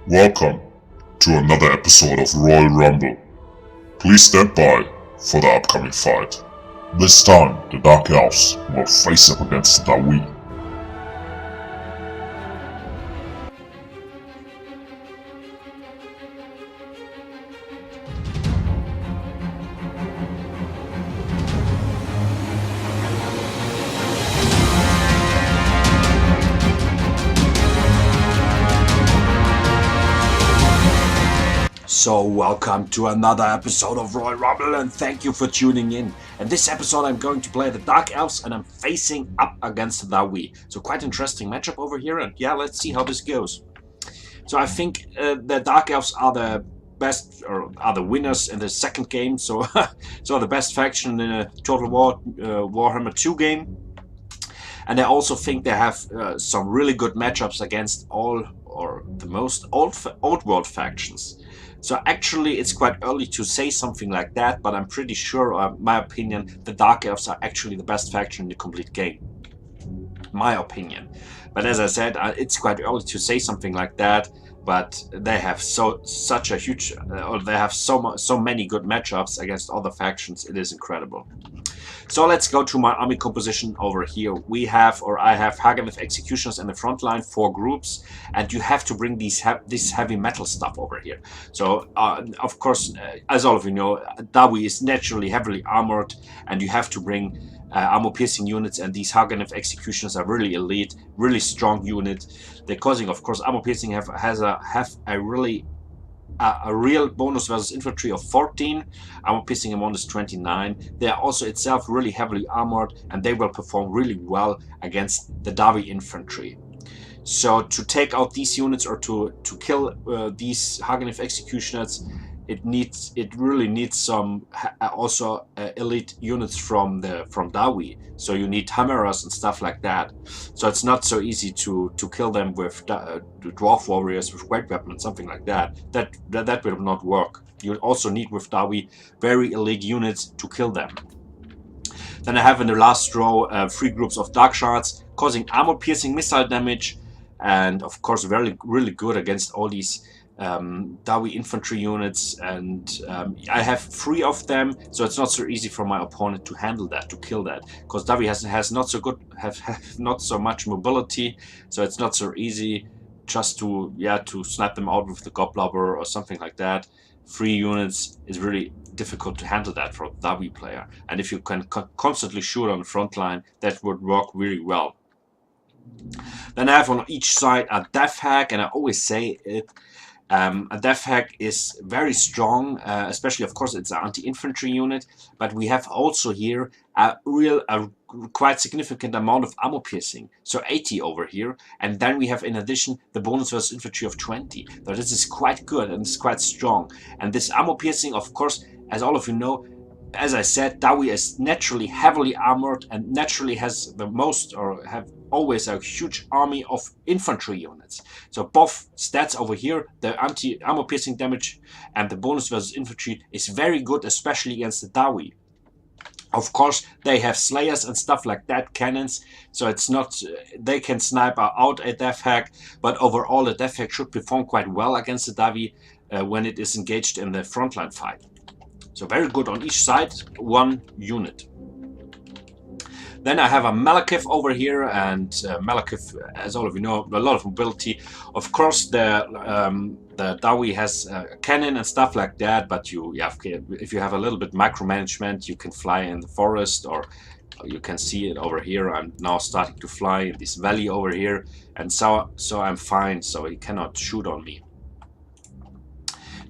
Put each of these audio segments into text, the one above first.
Welcome to another episode of Royal Rumble. Please stand by for the upcoming fight. This time, the Dark Elves will face up against Dawi. So welcome to another episode of Royal Rumble and thank you for tuning in. In this episode I'm going to play the Dark Elves and I'm facing up against Dawi. So quite interesting matchup over here, and yeah, let's see how this goes. So I think the Dark Elves are the best, or are the winners in the second game, so so the best faction in a Total War Warhammer 2 game. And I also think they have some really good matchups against all or the most old world factions. So actually it's quite early to say something like that, but I'm pretty sure, my opinion, the Dark Elves are actually the best faction in the complete game. My opinion. But as I said, it's quite early to say something like that, but they have such a huge, or they have so many good matchups against other factions. It is incredible. So let's go to my army composition over here. We have, or I have, Haganeth Executioners in the front line, 4 groups, and you have to bring this heavy metal stuff over here. So, of course, as all of you know, Dawi is naturally heavily armored, and you have to bring armor-piercing units, and these Haganeth Executioners are really elite, really strong unit. They're causing, of course, armor-piercing have a real bonus versus infantry of 14, armor piercing amount is 29. They are also itself really heavily armored, and they will perform really well against the Dawi infantry. So to take out these units, or to kill these Haganeth Executioners, it really needs some also elite units from Dawi. So you need hammerers and stuff like that. So it's not so easy to kill them with dwarf warriors with great weapon and something like that. That will not work. You also need with Dawi very elite units to kill them. Then I have in the last row 3 groups of dark shards causing armor piercing missile damage, and of course really good against all these Dawi infantry units, and I have 3 of them, so it's not so easy for my opponent to handle that, to kill that, because Dawi has not so good, have not so much mobility, so it's not so easy just to snap them out with the Goblobber or something like that. 3 units is really difficult to handle that for a Dawi player, and if you can constantly shoot on the front line, that would work really well. Then I have on each side a Death Hag, and I always say it. A Death Hag is very strong, especially, of course, it's an anti-infantry unit, but we have also here a quite significant amount of armor piercing, so 80 over here, and then we have in addition the bonus versus infantry of 20. So this is quite good and it's quite strong. And this armor piercing, of course, as all of you know, as I said, Dawi is naturally heavily armored and naturally has the most, or have always a huge army of infantry units. So both stats over here, the anti-armor piercing damage and the bonus versus infantry, is very good, especially against the Dawi. Of course, they have slayers and stuff like that, cannons, so it's not, they can snipe out a Death Hag, but overall the Death Hag should perform quite well against the Dawi when it is engaged in the frontline fight. So very good on each side, 1 unit. Then I have a Malekith over here, and Malekith, as all of you know, a lot of mobility. Of course, the Dawi has a cannon and stuff like that, but if you have a little bit micromanagement, you can fly in the forest, or you can see it over here. I'm now starting to fly in this valley over here, and so I'm fine, so he cannot shoot on me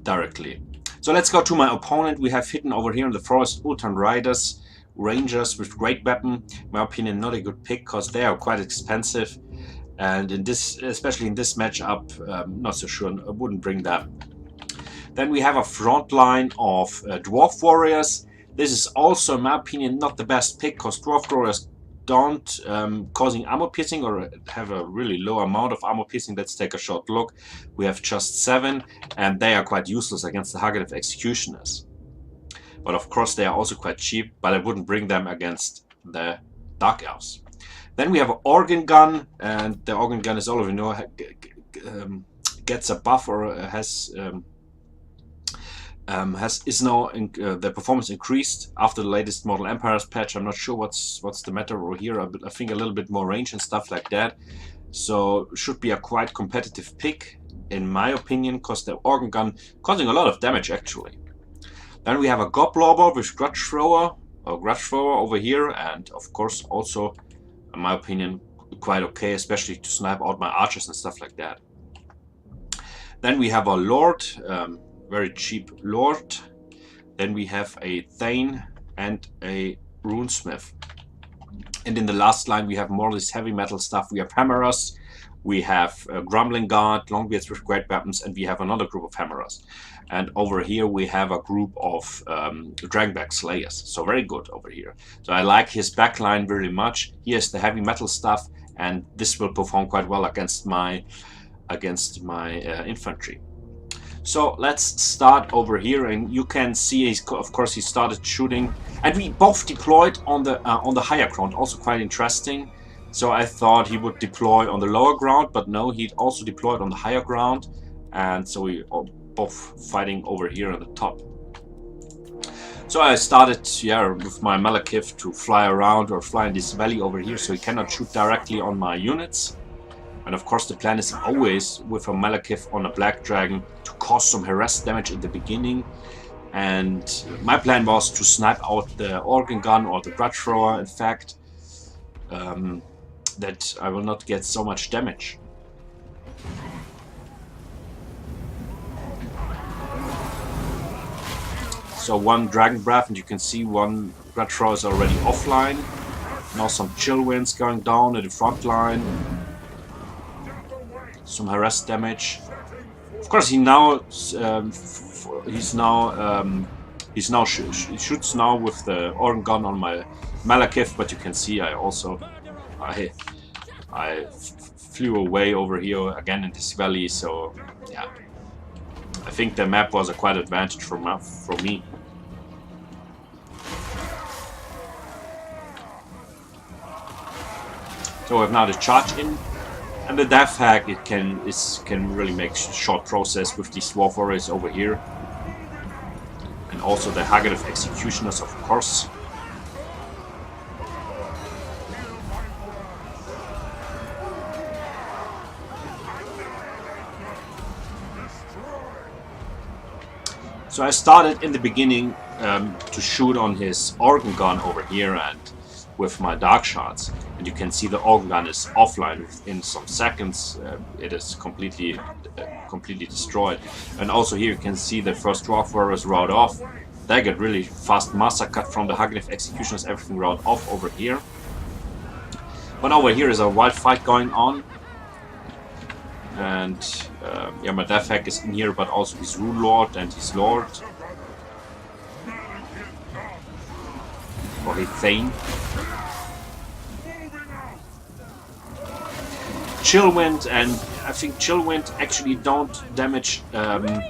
directly. So let's go to my opponent. We have hidden over here in the forest Ultan Riders, Rangers with great weapon. In my opinion, not a good pick because they are quite expensive, and in this, especially in this matchup, not so sure. I wouldn't bring them. Then we have a front line of Dwarf Warriors. This is also, in my opinion, not the best pick because Dwarf Warriors don't causing armor piercing, or have a really low amount of armor piercing. Let's take a short look. We have just 7, and they are quite useless against the Haganeth Executioners. But of course they are also quite cheap, but I wouldn't bring them against the Dark Elves. Then we have an Organ Gun, and the Organ Gun, as all of you know, gets a buff or is now the performance increased after the latest Model Empires patch. I'm not sure what's the matter over here. I think a little bit more range and stuff like that. So should be a quite competitive pick in my opinion, because the organ gun causing a lot of damage actually. Then we have a Goblobber with Grudge Thrower over here, and of course also in my opinion quite okay, especially to snipe out my archers and stuff like that. Then we have a Lord, very cheap Lord. Then we have a Thane and a Runesmith. And in the last line we have more of this heavy metal stuff. We have Hammerers, we have Grumbling Guard, Longbeards with great weapons, and we have another group of Hammerers. And over here we have a group of Dragonback Slayers. So very good over here. So I like his backline very much. He has the heavy metal stuff, and this will perform quite well against my infantry. So let's start over here, and you can see of course he started shooting, and we both deployed on the higher ground, also quite interesting. So I thought he would deploy on the lower ground, but no, he also deployed on the higher ground, and so we are both fighting over here on the top. So I started with my Malekith to fly around or fly in this valley over here, so he cannot shoot directly on my units. And of course the plan is always with a Malekith on a Black Dragon to cause some harass damage in the beginning. And my plan was to snipe out the organ gun or the Grudge Thrower, in fact, that I will not get so much damage. So one Dragon Breath, and you can see one Grudge Thrower is already offline. Now some chill winds going down at the front line. Some harass damage. Of course, he shoots now with the organ gun on my Malekith, but you can see I flew away over here again in this valley. So yeah, I think the map was a quite advantage for me. So we have now the charge in. And the Death Hack, can really make short process with these Dwarf Warriors over here. And also the Haggadah Executioners, of course. So I started in the beginning to shoot on his organ gun over here and with my Dark Shards. And you can see the organ gun is offline in some seconds. It is completely destroyed. And also here you can see the first Dwarf Warriors route off. They get really fast massacred from the Haggadah Executioners, everything route off over here. But over here is a wild fight going on. And yeah, my Death Hack is in here, but also his Rune Lord and his Lord. Or his Thane. Chillwind, and I think Chillwind actually don't damage the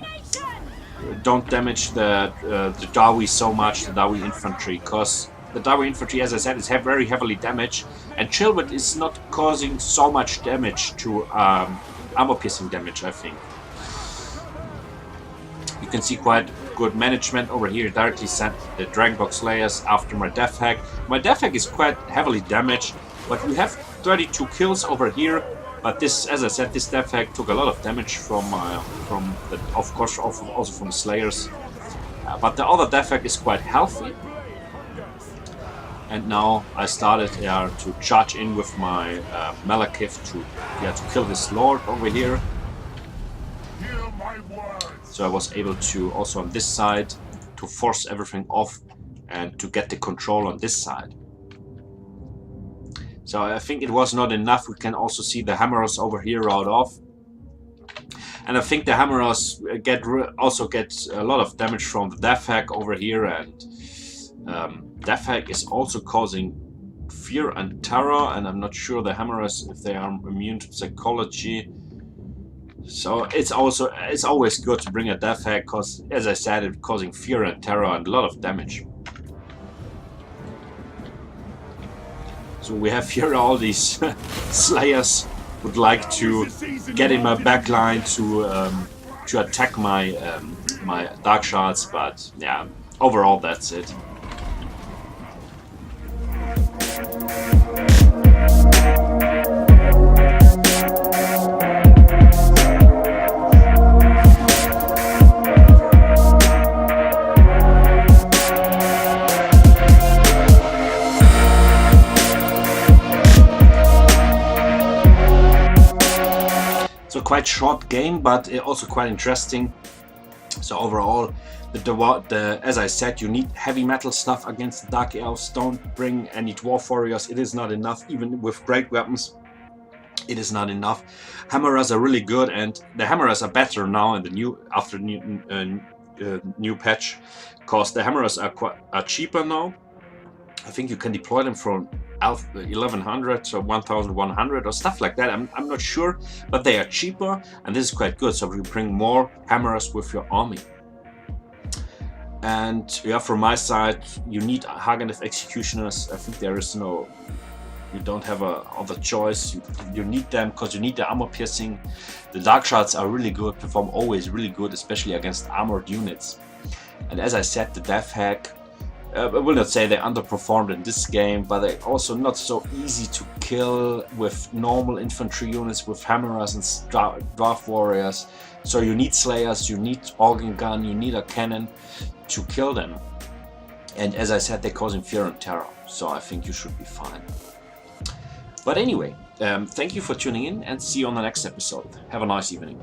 Dawi so much, the Dawi infantry, because the Dawi infantry, as I said, is very heavily damaged, and Chillwind is not causing so much damage to armor piercing damage. I think you can see quite good management over here. Directly sent the Dragonback Slayers after my Death Hack. My Death Hack is quite heavily damaged, but we have 32 kills over here. But this, as I said, this Death Hack took a lot of damage from of course, also from the Slayers. But the other Death Hack is quite healthy. And now I started to charge in with my Malekith to kill this Lord over here. So I was able to also on this side to force everything off and to get the control on this side. So I think it was not enough. We can also see the Hammerers over here route off. And I think the Hammerers also get a lot of damage from the Death Hack over here. And Death Hack is also causing fear and terror. And I'm not sure the Hammerers, if they are immune to psychology. So it's always good to bring a Death Hack, because, as I said, it's causing fear and terror and a lot of damage. So we have here all these Slayers would like to get in my backline to attack my my dark shards, but yeah, overall that's it. So quite short game, but also quite interesting. So overall, as I said, you need heavy metal stuff against the Dark Elves. Don't bring any Dwarf Warriors. It is not enough, even with great weapons. It is not enough. Hammerers are really good, and the Hammerers are better now in the new patch, because the Hammerers are cheaper now. I think you can deploy them from 1100 or 1100 or stuff like that. I'm not sure, but they are cheaper, and this is quite good. So you bring more Hammerers with your army. And yeah, from my side, you need Haganeth Executioners. I think there is no, you don't have a other choice. You need them because you need the armor piercing. The Dark Shards are really good, perform always really good, especially against armored units. And as I said, the Death Hack, I will not say they underperformed in this game, but they're also not so easy to kill with normal infantry units, with Hammerers and Dwarf Warriors. So you need Slayers, you need Organ Gun, you need a cannon to kill them. And as I said, they're causing fear and terror, so I think you should be fine. But anyway, thank you for tuning in, and see you on the next episode. Have a nice evening.